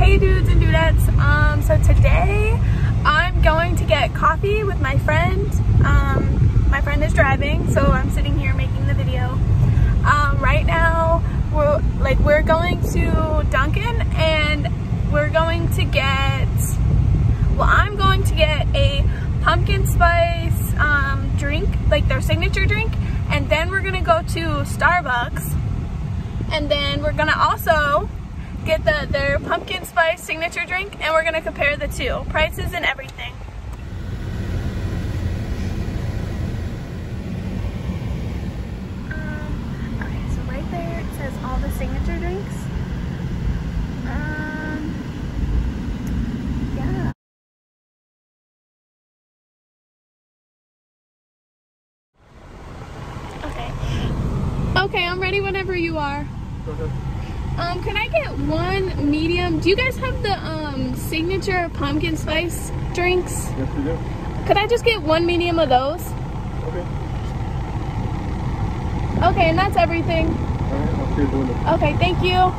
Hey dudes and dudettes, so today I'm going to get coffee with my friend. My friend is driving, so I'm sitting here making the video. Right now we're going to Dunkin' and we're going to get, I'm going to get a pumpkin spice drink, like their signature drink, and then we're gonna go to Starbucks, and then we're gonna also get their pumpkin spice signature drink, and we're gonna compare the two prices and everything. Okay, so right there it says all the signature drinks. Yeah. Okay, I'm ready whenever you are. Okay. Can I get one medium? Do you guys have the signature pumpkin spice drinks? Yes, we do. Could I just get one medium of those? Okay. Okay, and that's everything. Alright, I'll see you doing it. Okay, thank you.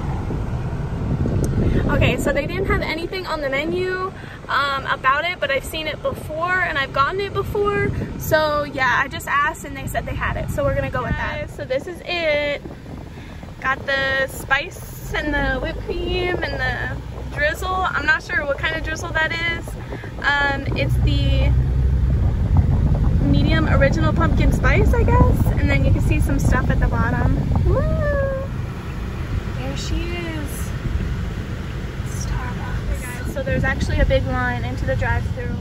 Okay, so they didn't have anything on the menu about it, but I've seen it before and I've gotten it before. So yeah, I just asked and they said they had it. So we're gonna go with that. So this is it. Got the spice and the whipped cream and the drizzle. I'm not sure what kind of drizzle that is. It's the medium original pumpkin spice, I guess. And then you can see some stuff at the bottom. Woo! There she is. Starbucks. Okay guys, so there's actually a big line into the drive-thru.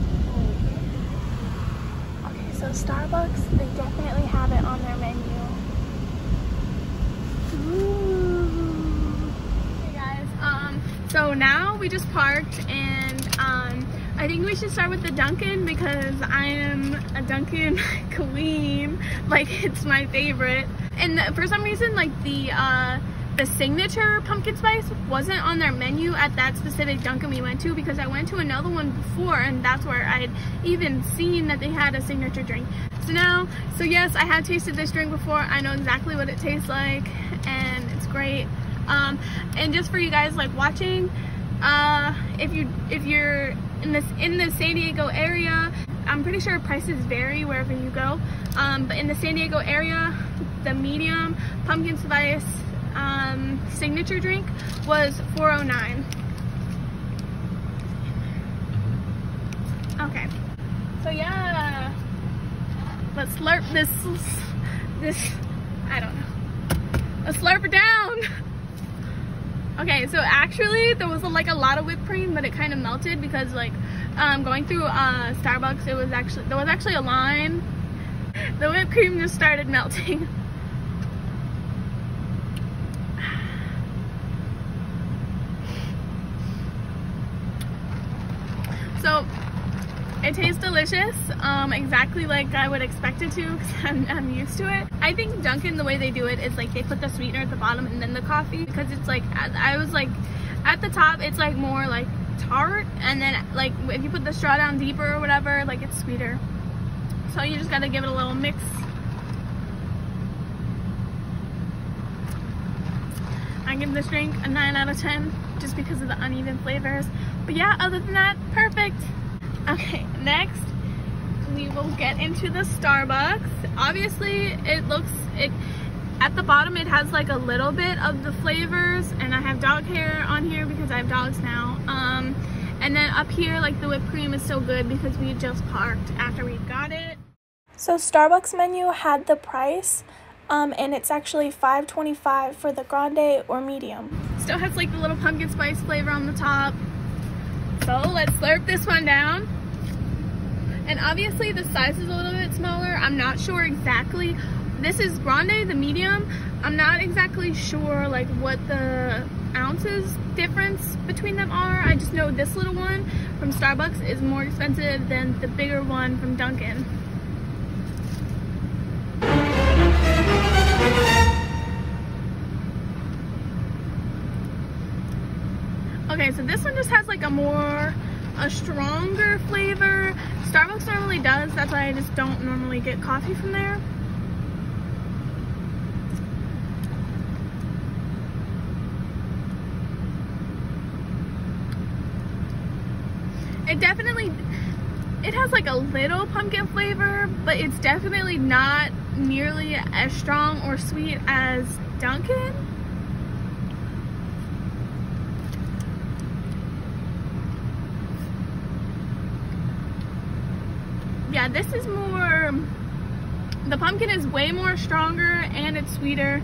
Okay, so Starbucks, they definitely have it on their menu. Hey guys, so now we just parked, and I think we should start with the Dunkin' because I am a Dunkin' queen. Like, it's my favorite. And for some reason, like the signature pumpkin spice wasn't on their menu at that specific Dunkin' we went to, because I went to another one before and that's where I'd even seen that they had a signature drink. So yes, I have tasted this drink before. I know exactly what it tastes like and it's great. And just for you guys like watching, if you're in the San Diego area, I'm pretty sure prices vary wherever you go. But in the San Diego area, the medium pumpkin spice signature drink was $4.09. Okay, so yeah, let's slurp this, I don't know, let's slurp it down. Okay, so actually there was like a lot of whipped cream, but it kind of melted because like going through Starbucks, there was actually a line. The whipped cream just started melting. So it tastes delicious, exactly like I would expect it to, because I'm used to it. I think Dunkin', the way they do it is like they put the sweetener at the bottom and then the coffee, because it's like, I was like, at the top it's like more like tart, and then like if you put the straw down deeper or whatever, like it's sweeter. So you just gotta give it a little mix. I give this drink a 9 out of 10 just because of the uneven flavors. But yeah, other than that, perfect. Okay, next we will get into the Starbucks. Obviously at the bottom it has like a little bit of the flavors, and I have dog hair on here because I have dogs now. And then up here, like the whipped cream is so good because we just parked after we got it. So Starbucks menu had the price, and it's actually $5.25 for the grande or medium. Still has like the little pumpkin spice flavor on the top. So let's slurp this one down. And obviously the size is a little bit smaller. I'm not sure exactly. This is grande, the medium. I'm not exactly sure like what the ounces difference between them are. I just know this little one from Starbucks is more expensive than the bigger one from Dunkin'. Okay, so this one just has like a stronger flavor. Starbucks normally does, that's why I just don't normally get coffee from there. It has like a little pumpkin flavor, but it's definitely not nearly as strong or sweet as Dunkin'. Yeah, this is more, the pumpkin is way more stronger and it's sweeter.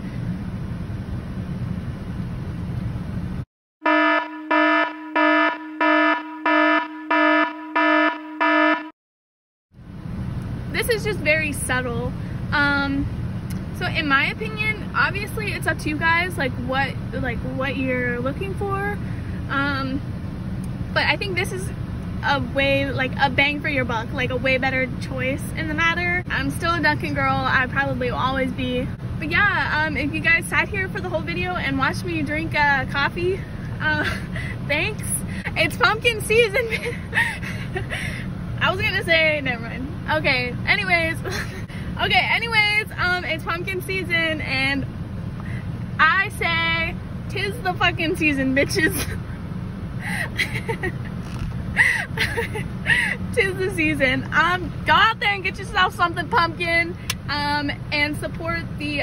This is just very subtle. So in my opinion, obviously it's up to you guys, like what you're looking for. But I think this is a way, like a bang for your buck, like a way better choice in the matter. I'm still a Dunkin' girl, I probably will always be. But yeah, if you guys sat here for the whole video and watched me drink coffee, thanks. It's pumpkin season. I was gonna say, never mind. Okay, anyways, it's pumpkin season, and I say, 'tis the fucking season, bitches. 'Tis the season. Go out there and get yourself something pumpkin, and support the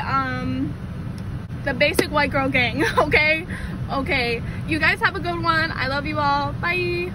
basic white girl gang, okay? Okay, you guys have a good one. I love you all. Bye.